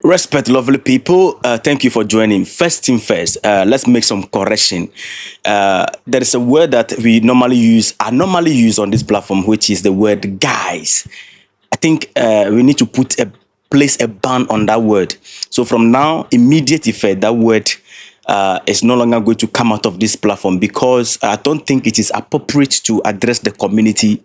Respect, lovely people. Thank you for joining. First thing first, let's make some correction. There is a word that I normally use on this platform, which is the word guys. I think we need to place a ban on that word. So from now, immediate effect, that word is no longer going to come out of this platform because I don't think it is appropriate to address the community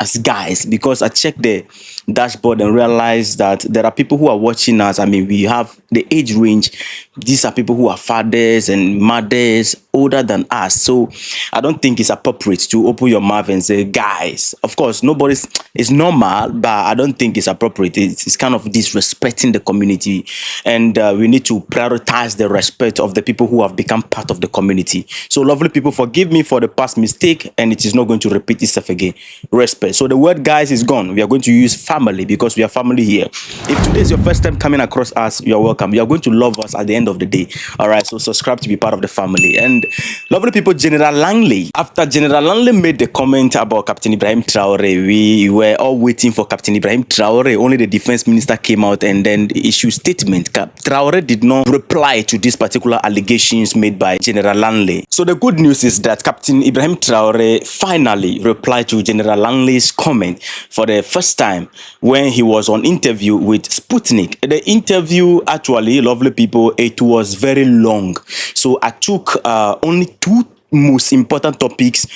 as guys, because I checked the dashboard and realized that there are people who are watching us. I mean, we have the age range. These are people who are fathers and mothers older than us. So I don't think it's appropriate to open your mouth and say guys. Of course, it's normal, but I don't think it's appropriate. It's kind of disrespecting the community, and we need to prioritize the respect of the people who have become part of the community. So lovely people, forgive me for the past mistake, and it is not going to repeat itself again. Respect. So the word guys is gone. We are going to use family because we are family here. If today is your first time coming across us, you're welcome. You are going to love us at the end of the day. All right, so subscribe to be part of the family. And lovely people, General Langley. After General Langley made the comment about Captain Ibrahim Traoré, we were all waiting for Captain Ibrahim Traoré. Only the defense minister came out and then issued statement. Traoré did not reply to these particular allegations made by General Langley. So the good news is that Captain Ibrahim Traoré finally replied to General Langley's comment for the first time when he was on interview with Sputnik. The interview, actually, lovely people, it was very long. So I took only two most important topics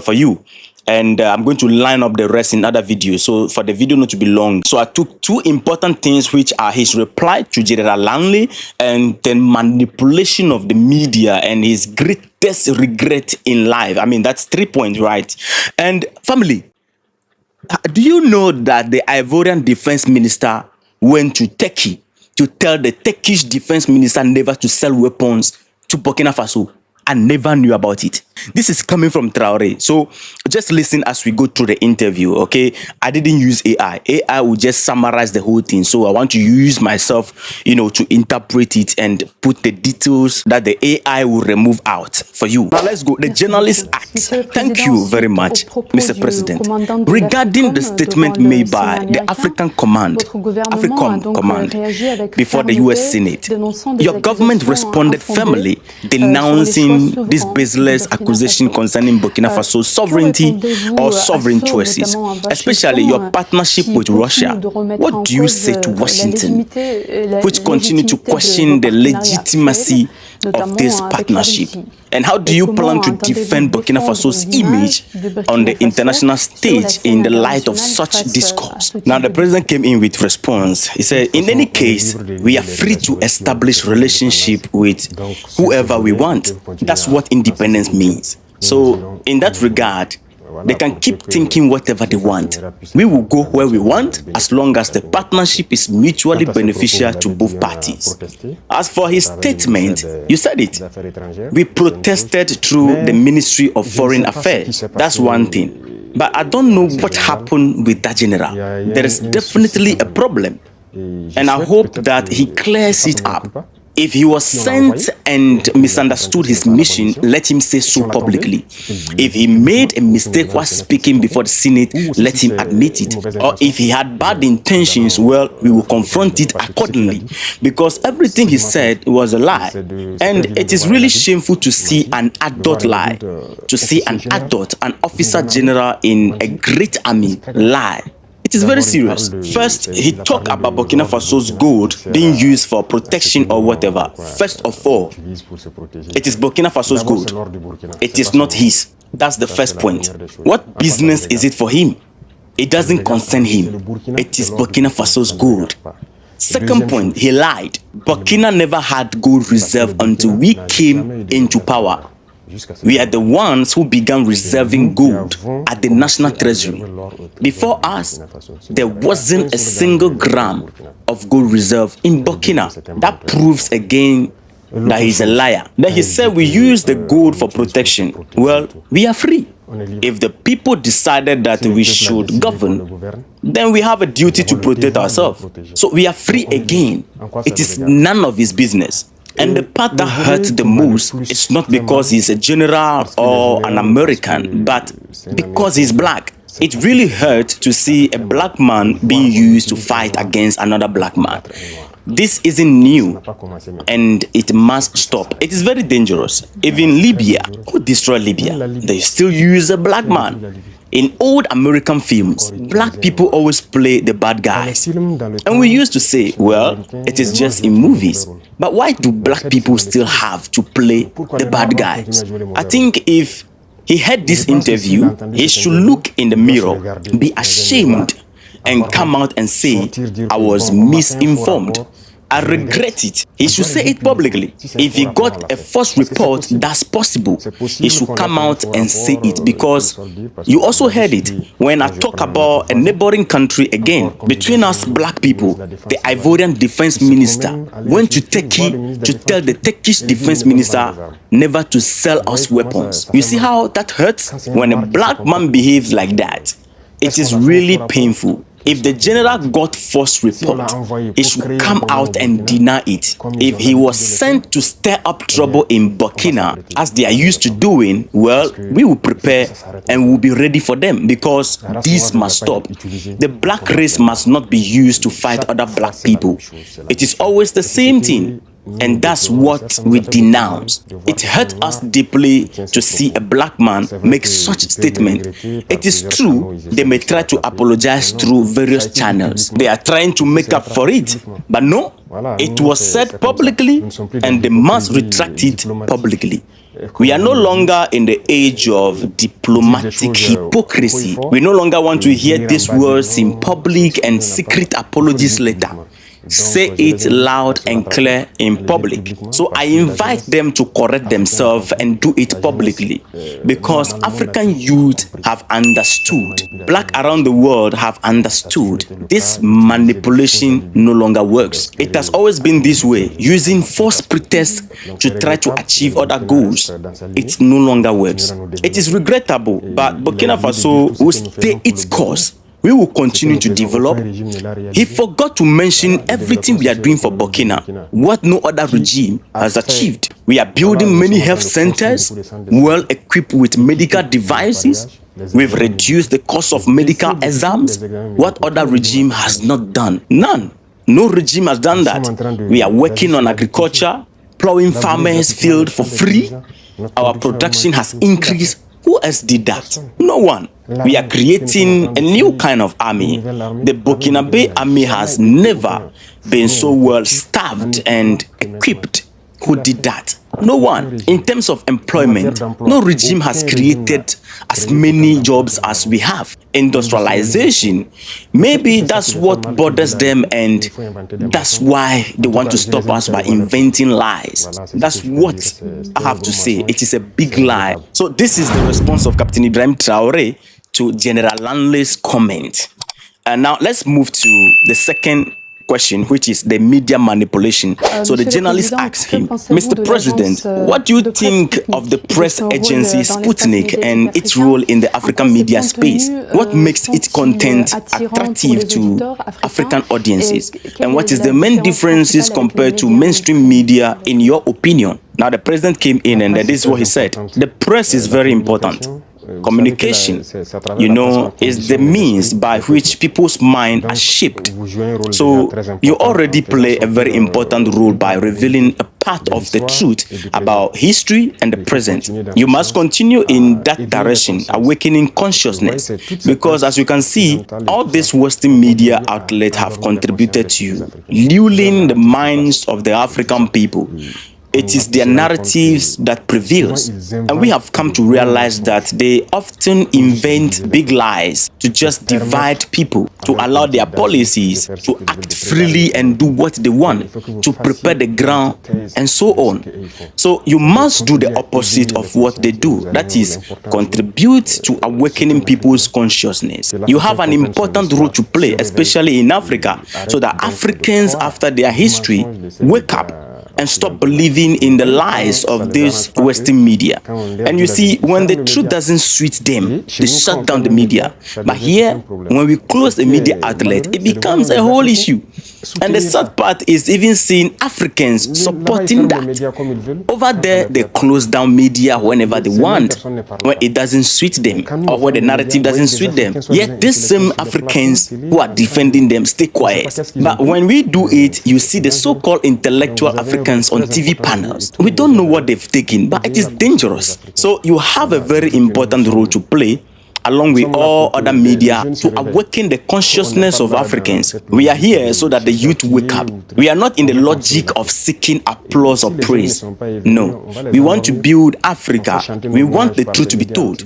for you. And I'm going to line up the rest in other videos. So for the video not to be long. So I took two important things, which are his reply to General Langley and then manipulation of the media and his greatest regret in life. I mean, that's 3 points, right? And family, do you know that the Ivorian defense minister went to Turkey to tell the Turkish defense minister never to sell weapons to Burkina Faso? I never knew about it. This is coming from Traoré. So just listen as we go through the interview, okay? I didn't use AI. AI will just summarize the whole thing. So I want to use myself, to interpret it and put the details that the AI will remove out for you. Now let's go. The Journalist Act. Thank you very much, Mr. President. Regarding the statement made by the African Command, before the US Senate, your government responded firmly denouncing this baseless accusation concerning Burkina Faso's sovereignty or sovereign choices, especially your partnership with Russia. What do you say to Washington, which continue to question the legitimacy of this partnership? And how do you plan to defend Burkina Faso's image on the international stage in the light of such discourse? Now, the president came in with response. He said, in any case, we are free to establish relationship with whoever we want. That's what independence means. So, in that regard, they can keep thinking whatever they want. We will go where we want as long as the partnership is mutually beneficial to both parties. As for his statement, you said it. We protested through the Ministry of Foreign Affairs. That's one thing. But I don't know what happened with that general. There is definitely a problem. And I hope that he clears it up. If he was sent and misunderstood his mission, let him say so publicly. If he made a mistake while speaking before the Senate, let him admit it. Or if he had bad intentions, well, we will confront it accordingly. Because everything he said was a lie. And it is really shameful to see an adult lie. To see an adult, an officer general in a great army lie. It is very serious. First, he talked about Burkina Faso's gold being used for protection or whatever. First of all, it is Burkina Faso's gold. It is not his. That's the first point. What business is it for him? It doesn't concern him. It is Burkina Faso's gold. Second point, he lied. Burkina never had gold reserve until we came into power. We are the ones who began reserving gold at the National Treasury. Before us, there wasn't a single gram of gold reserve in Burkina. That proves again that he's a liar. Then he said we use the gold for protection. Well, we are free. If the people decided that we should govern, then we have a duty to protect ourselves. So we are free again. It is none of his business. And the part that hurts the most is not because he's a general or an American, but because he's black. It really hurts to see a black man being used to fight against another black man. This isn't new and it must stop. It is very dangerous. Even Libya, who destroyed Libya, they still use a black man. In old American films, black people always play the bad guys. And we used to say, well, it is just in movies. But why do black people still have to play the bad guys? I think if he had this interview, he should look in the mirror, be ashamed, and come out and say, I was misinformed. I regret it. He should say it publicly. If he got a false report, that's possible. He should come out and say it, because you also heard it when I talk about a neighboring country again. Between us black people, the Ivorian defense minister went to Turkey to tell the Turkish defense minister never to sell us weapons. You see how that hurts? When a black man behaves like that, it is really painful. If the general got false report, he should come out and deny it. If he was sent to stir up trouble in Burkina, as they are used to doing, well, we will prepare and will be ready for them, because this must stop. The black race must not be used to fight other black people. It is always the same thing. And that's what we denounce. It hurt us deeply to see a black man make such statement. It is true, they may try to apologize through various channels. They are trying to make up for it. But no, it was said publicly and they must retract it publicly. We are no longer in the age of diplomatic hypocrisy. We no longer want to hear these words in public and secret apologies later. Say it loud and clear in public. So I invite them to correct themselves and do it publicly, because African youth have understood, black around the world have understood, this manipulation no longer works. It has always been this way, using false pretense to try to achieve other goals. It no longer works. It is regrettable, but Burkina Faso will stay its course. We will continue to develop. He forgot to mention everything we are doing for Burkina, what no other regime has achieved. We are building many health centers, well equipped with medical devices. We've reduced the cost of medical exams. What other regime has not done? None. No regime has done that. We are working on agriculture, plowing farmers' field for free. Our production has increased. Who else did that? No one. We are creating a new kind of army. The Burkinabe army has never been so well staffed and equipped. Who did that? No one. In terms of employment, no regime has created as many jobs as we have. Industrialization, maybe that's what bothers them, and that's why they want to stop us by inventing lies. That's what I have to say. It is a big lie. So this is the response of Captain Ibrahim Traoré to General Langley's comment. And now let's move to the second question, which is the media manipulation. So the journalist asked him, Mr. President, what do you think of the press agency Sputnik and its role in the African media space? What makes its content attractive to African audiences? And what is the main differences compared to mainstream media in your opinion? Now the president came in and this is what he said. The press is very important. Communication, is the means by which people's minds are shaped. So you already play a very important role by revealing a part of the truth about history and the present. You must continue in that direction, awakening consciousness, because as you can see, all these Western media outlets have contributed to lulling the minds of the African people. It is their narratives that prevails, and we have come to realize that they often invent big lies to just divide people, to allow their policies to act freely and do what they want, to prepare the ground and so on. So you must do the opposite of what they do, that is, contribute to awakening people's consciousness. You have an important role to play, especially in Africa, so that Africans, after their history, wake up and stop believing in the lies of this Western media. And you see, when the truth doesn't suit them, they shut down the media. But here, when we close the media outlet, it becomes a whole issue. And the sad part is even seeing Africans supporting that. Over there, they close down media whenever they want, when it doesn't suit them or when the narrative doesn't suit them. Yet these same Africans who are defending them stay quiet. But when we do it, you see the so-called intellectual Africans on TV panels. We don't know what they've taken, but it is dangerous. So you have a very important role to play, along with all other media, to awaken the consciousness of Africans. We are here so that the youth wake up. We are not in the logic of seeking applause or praise. No, we want to build Africa. We want the truth to be told.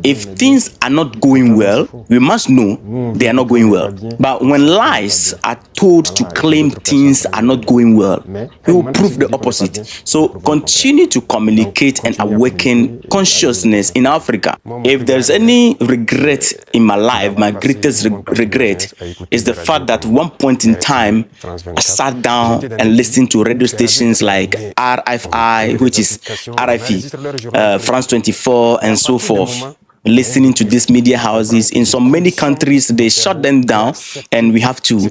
If things are not going well, we must know they are not going well. But when lies are told to claim things are not going well, we will prove the opposite. So continue to communicate and awaken consciousness in Africa. If there's any regret in my life, my greatest regret is the fact that at one point in time I sat down and listened to radio stations like RFI, which is RFI, France 24 and so forth, listening to these media houses. In so many countries they shut them down, and we have to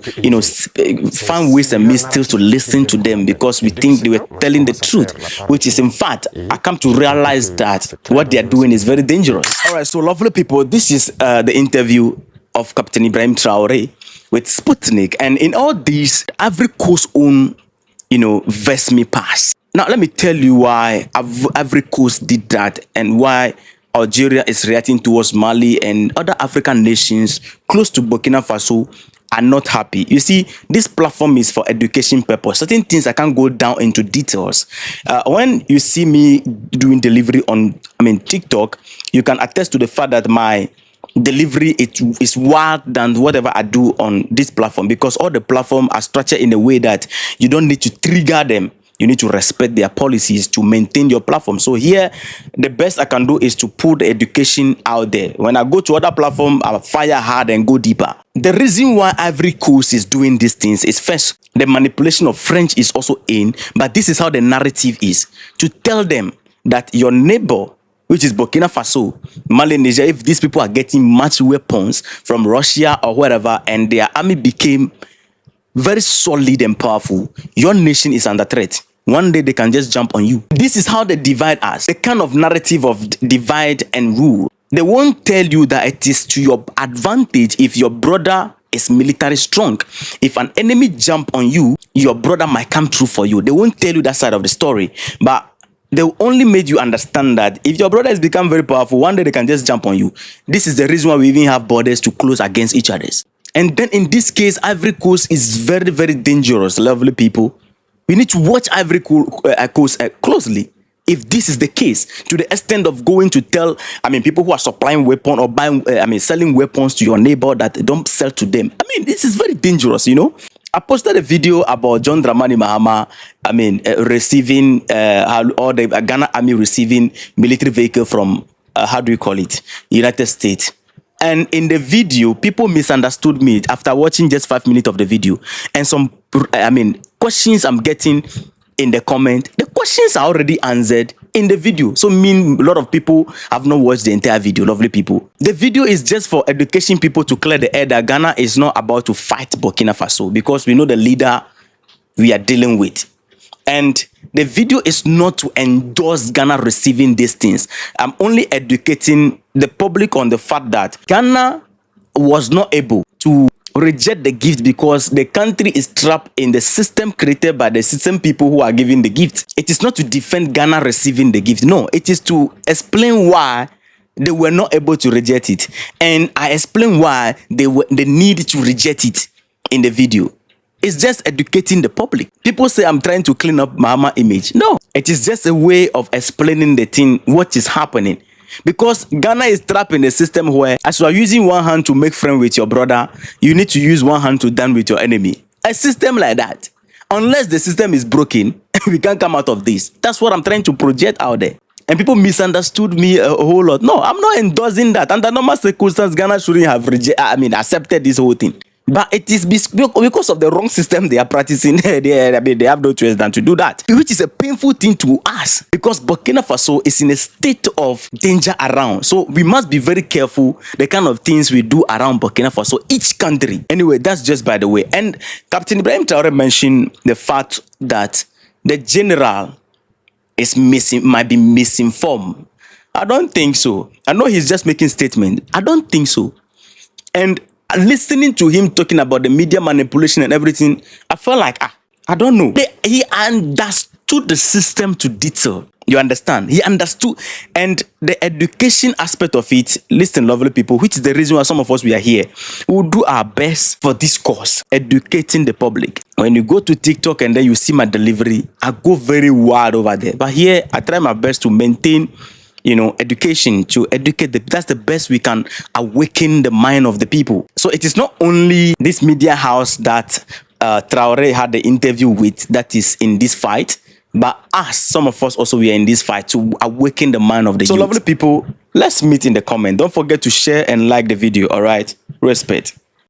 find ways and means still to listen to them because we think they were telling the truth, which is in fact, I come to realize that what they are doing is very dangerous. All right, so lovely people, this is the interview of Captain Ibrahim Traoré with Sputnik, and in all these, Ivory Coast own verse me pass. Now let me tell you why Ivory Coast did that and why Algeria is reacting towards Mali and other African nations close to Burkina Faso are not happy. You see, this platform is for education purpose. Certain things I can't go down into details. When you see me doing delivery on, TikTok, you can attest to the fact that my delivery is wild than whatever I do on this platform, because all the platform are structured in a way that you don't need to trigger them. You need to respect their policies to maintain your platform. So here, the best I can do is to put the education out there. When I go to other platforms, I fire hard and go deeper. The reason why Ivory Coast is doing these things is, first, the manipulation of French is also in, but this is how the narrative is. To tell them that your neighbor, which is Burkina Faso, Mali, Niger, if these people are getting much weapons from Russia or wherever, and their army became very solid and powerful, your nation is under threat. One day they can just jump on you. This is how they divide us. The kind of narrative of divide and rule. They won't tell you that it is to your advantage if your brother is military strong. If an enemy jump on you, your brother might come through for you. They won't tell you that side of the story. But they will only make you understand that if your brother has become very powerful, one day they can just jump on you. This is the reason why we even have borders to close against each other. And then in this case, Ivory Coast is very, very dangerous, lovely people. We need to watch Ivory Coast closely. If this is the case, to the extent of going to tell, people who are supplying weapons or buying, selling weapons to your neighbor that don't sell to them. This is very dangerous, I posted a video about John Dramani Mahama, receiving, or the Ghana army receiving military vehicle from, United States. And in the video, people misunderstood me after watching just 5 minutes of the video. And some, questions I'm getting in the comment, the questions are already answered in the video. So a lot of people have not watched the entire video, lovely people. The video is just for education people to clear the air that Ghana is not about to fight Burkina Faso, because we know the leader we are dealing with. And the video is not to endorse Ghana receiving these things. I'm only educating the public on the fact that Ghana was not able to reject the gift because the country is trapped in the system created by the system people who are giving the gift. It is not to defend Ghana receiving the gift. No, it is to explain why they were not able to reject it. And I explain why they need to reject it in the video. It's just educating the public. People say I'm trying to clean up Mahama image. No, it is just a way of explaining the thing, what is happening. Because Ghana is trapped in a system where, as you are using one hand to make friends with your brother, you need to use one hand to dance with your enemy. A system like that. Unless the system is broken, we can't come out of this. That's what I'm trying to project out there. And people misunderstood me a whole lot. No, I'm not endorsing that. Under normal circumstances, Ghana shouldn't have accepted this whole thing. But it is because of the wrong system they are practicing. They have no choice than to do that, which is a painful thing to us, because Burkina Faso is in a state of danger around. So we must be very careful the kind of things we do around Burkina Faso, each country. Anyway, that's just by the way. And Captain Ibrahim Traoré mentioned the fact that the general might be misinformed. I don't think so. I know he's just making statements. I don't think so. And listening to him talking about the media manipulation and everything, I felt like, I don't know. He understood the system to detail. You understand? He understood. And the education aspect of it, listen, lovely people, which is the reason why some of us, we are here. We will do our best for this cause, educating the public. When you go to TikTok and then you see my delivery, I go very wild over there. But here, I try my best to maintain, education, to educate that's the best we can awaken the mind of the people. So it is not only this media house that Traoré had the interview with that is in this fight, but us, some of us also, we are in this fight to awaken the mind of the youth. So lovely people, let's meet in the comment. Don't forget to share and like the video, all right? Respect.